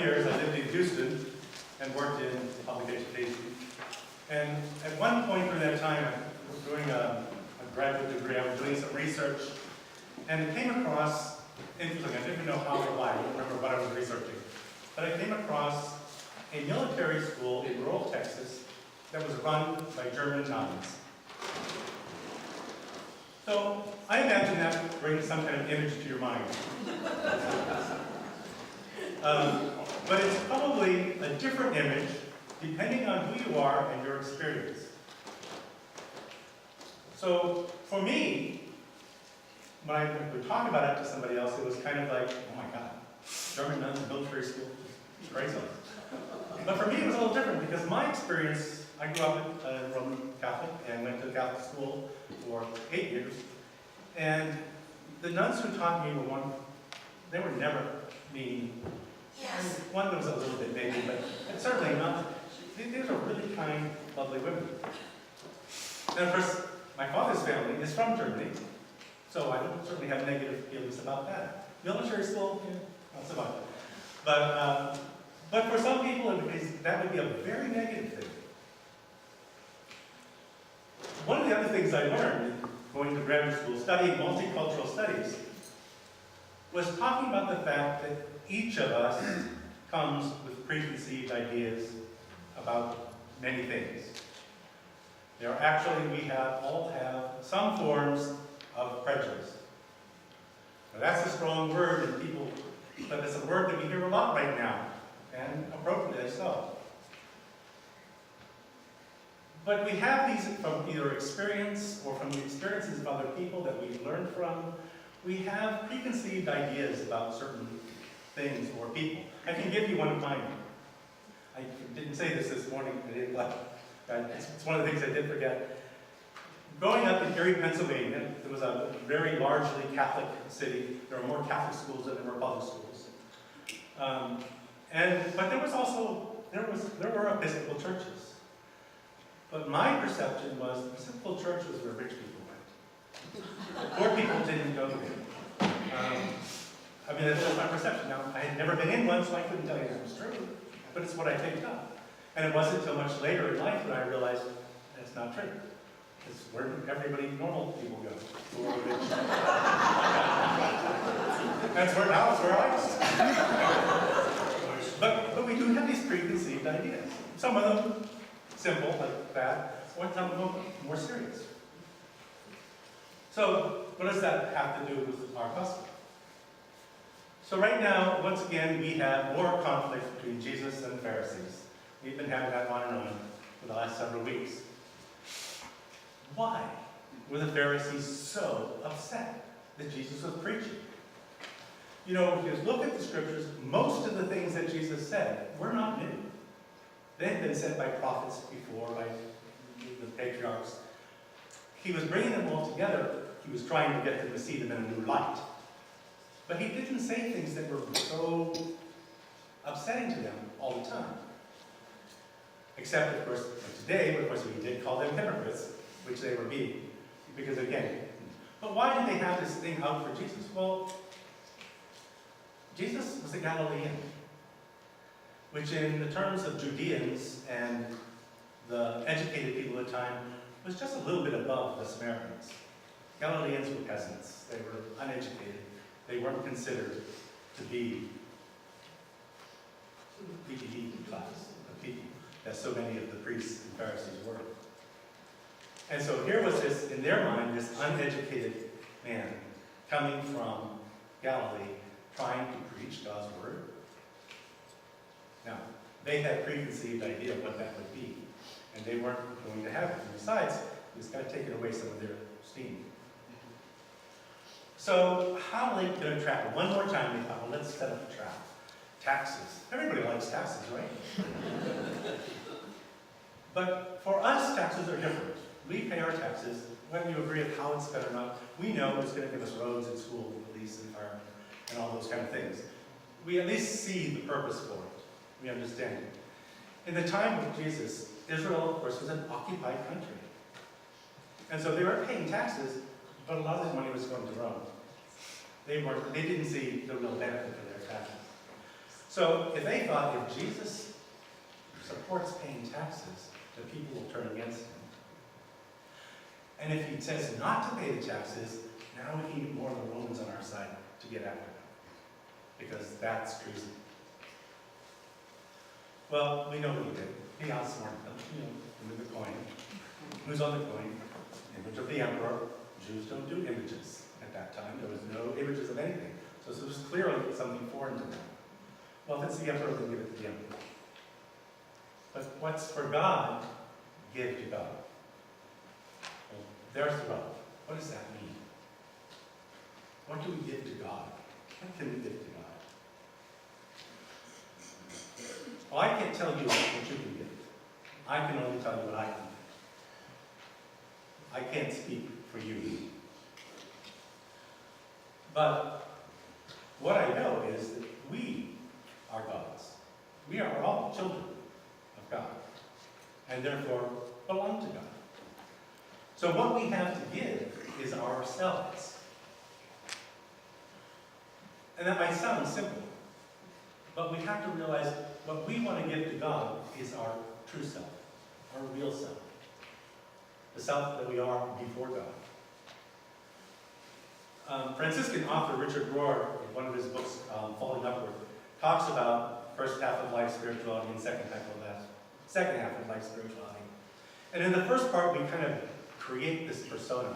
years, I lived in Houston and worked in public education. And at one point during that time, I was doing a graduate degree. I was doing some research, and it came across, interesting, I didn't know how or why, I don't remember what I was researching, but I came across a military school in rural Texas that was run by German nuns. So I imagine that brings some kind of image to your mind. But it's probably a different image depending on who you are and your experience. So for me, when I would talk about it to somebody else, it was kind of like, oh my God, German nuns in military school, it's crazy. But for me, it was a little different because my experience, I grew up Roman Catholic and went to Catholic school for 8 years. And the nuns who taught me they were never mean. Yes. One was a little bit maybe, but certainly not. These are really kind, lovely women. And of course, my father's family is from Germany, so I don't certainly have negative feelings about that. Military school, not so much. But for some people, that would be a very negative thing. One of the other things I learned going to graduate school, studying multicultural studies, was talking about the fact that each of us comes with preconceived ideas about many things. There are actually, we all have some forms of prejudice. Now that's a strong word, and but it's a word that we hear a lot right now, and appropriately so. But we have these from either experience or from the experiences of other people that we've learned from. We have preconceived ideas about certain things or people. I can give you one of mine. I didn't say this morning, I didn't like it's one of the things I did forget. Growing up in Erie, Pennsylvania, it was a very largely Catholic city. There were more Catholic schools than there were public schools. But there were Episcopal churches. But my perception was Episcopal church was where rich people went. Poor people didn't go there. I mean, that's my perception. Now, I had never been in one, so I couldn't tell you if it was true, but it's what I picked up. And it wasn't until much later in life that I realized that's not true. It's where normal people go. Who are rich. That's where I was. But we do have these preconceived ideas. Some of them simple, like that, or some of them more serious. So, what does that have to do with our gospel? So right now, once again, we have more conflict between Jesus and the Pharisees. We've been having that on and on for the last several weeks. Why were the Pharisees so upset that Jesus was preaching? You know, if you look at the scriptures, most of the things that Jesus said were not new. They had been said by prophets before, by the patriarchs. He was bringing them all together. He was trying to get them to see them in a new light. But he didn't say things that were so upsetting to them all the time. Except, of course, today, of course, he did call them hypocrites, which they were being. Because again, but why did they have this thing out for Jesus? Well, Jesus was a Galilean, which in the terms of Judeans and the educated people at the time was just a little bit above the Samaritans. Galileans were peasants. They were uneducated. They weren't considered to be the elite class of people, as so many of the priests and Pharisees were. And so here was this, in their mind, this uneducated man coming from Galilee, trying to preach God's word. Now, they had a preconceived idea of what that would be, and they weren't going to have it. And besides, it was kind of taking away some of their steam. So how are they going to trap it? One more time, they thought, well, let's set up a trap. Taxes. Everybody likes taxes, right? But for us, taxes are different. We pay our taxes, whether you agree with how it's spent or not. We know it's going to give us roads and school, police, environment, and all those kind of things. We at least see the purpose for it. We understand it. In the time of Jesus, Israel, of course, was an occupied country. And so they were paying taxes, but a lot of the money was going to Rome. They didn't see the real benefit of their taxes. So if they thought if Jesus supports paying taxes, the people will turn against him. And if he says not to pay the taxes, now we need more of the Romans on our side to get after him. Because that's treason. Well, we know what he did. He outsmarted them, with the coin. Who's on the coin? Image of the emperor. Jews don't do images at that time. There was no images of anything. So this was clearly something foreign to them. Well, if it's the emperor, then give it to the emperor. But what's for God, give to God. Well, there's the rub. What does that mean? What do we give to God? What can we give to God? Well, I can't tell you what you can give. I can only tell you what I can give. I can't speak for you. But what I know is that we are God's. We are all children of God, and therefore belong to God. So what we have to give is ourselves. And that might sound simple, but we have to realize what we want to give to God is our true self, our real self, the self that we are before God. Franciscan author Richard Rohr, in one of his books, Falling Upward, talks about first half of life spirituality and second half of life spirituality. And in the first part, we kind of create this persona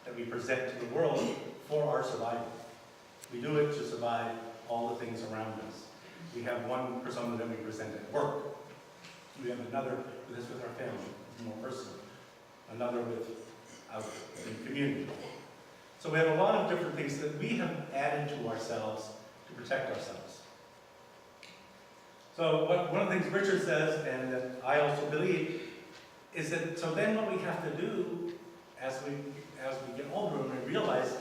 that we present to the world for our survival. We do it to survive all the things around us. We have one persona that we present at work. We have another with our family, more personal. Another out in the community. So we have a lot of different things that we have added to ourselves to protect ourselves. So one of the things Richard says, and that I also believe, is that so then what we have to do as we get older and we realize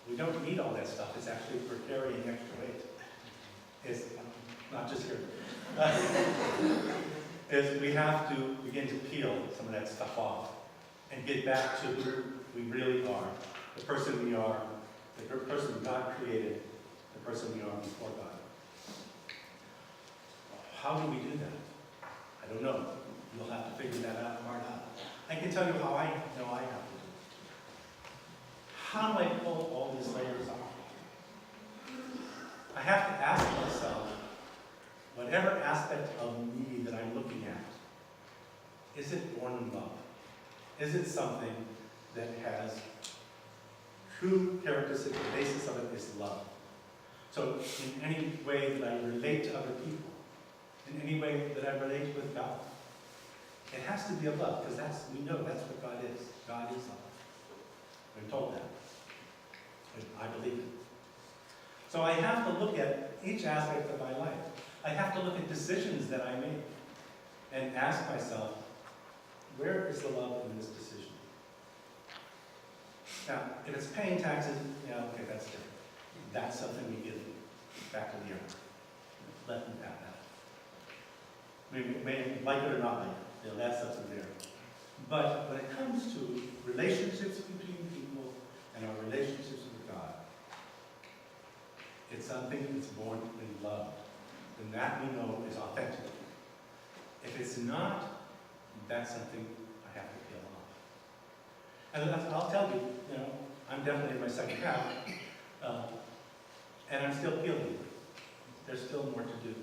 we don't need all that stuff. It's actually we're carrying extra weight. It's not just here. Is we have to begin to peel some of that stuff off and get back to who we really are, the person we are, the person God created, the person we are before God. How do we do that? I don't know. You'll have to figure that part out. I can tell you how I know I have to do it. How do I pull all these layers off? I have to ask myself, whatever aspect of me that I'm looking at, is it born in love? Is it something that has true characteristic? The basis of it is love. So in any way that I relate to other people, in any way that I relate with God, it has to be of love, because we know that's what God is. God is love. We're told that. And I believe it. So I have to look at each aspect of my life. I have to look at decisions that I make and ask myself, where is the love in this decision? Now, if it's paying taxes, yeah, okay, that's different. That's something we give back to the earth. Let them have that. We may like it or not like it. That's something there. But when it comes to relationships between people and our relationships with God, it's something that's born in love. And that we know is authentic. If it's not, that's something I have to peel off. And I'll tell you, I'm definitely in my second half, and I'm still peeling. There's still more to do.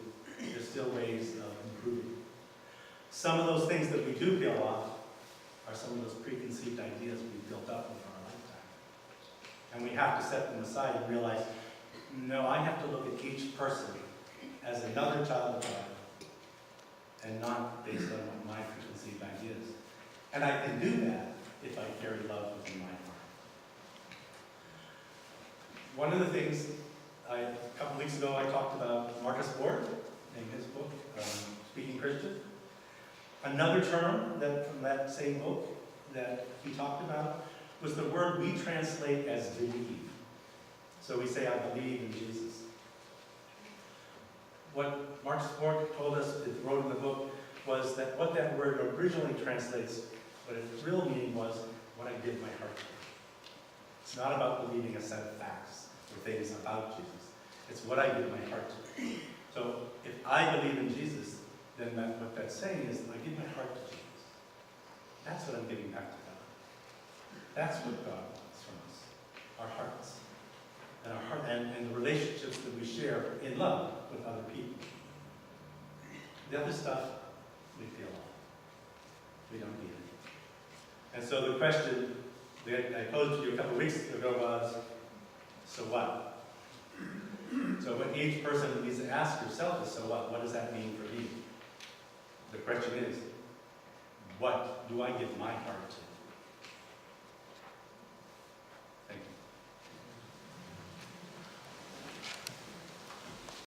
There's still ways of improving. Some of those things that we do peel off are some of those preconceived ideas we've built up over our lifetime. And we have to set them aside and realize, no, I have to look at each person as another child of God, and not based on my preconceived ideas. And I can do that if I carry love within my heart. One of the things, a couple weeks ago, I talked about Marcus Ward in his book, Speaking Christian. Another term from that same book that he talked about was the word we translate as believe. So we say, I believe in Jesus. What Marcus Ward told us, wrote in the book, was that what that word originally translates, what its real meaning was, what I give my heart to. It's not about believing a set of facts or things about Jesus. It's what I give my heart to. So if I believe in Jesus, then what that's saying is I give my heart to Jesus. That's what I'm giving back to God. That's what God wants from us. Our hearts. And the relationships that we share in love with other people. The other stuff, we feel off. We don't need it. And so the question that I posed to you a couple of weeks ago was, so what? So what each person needs to ask yourself is, so what? What does that mean for me? The question is, what do I give my heart to?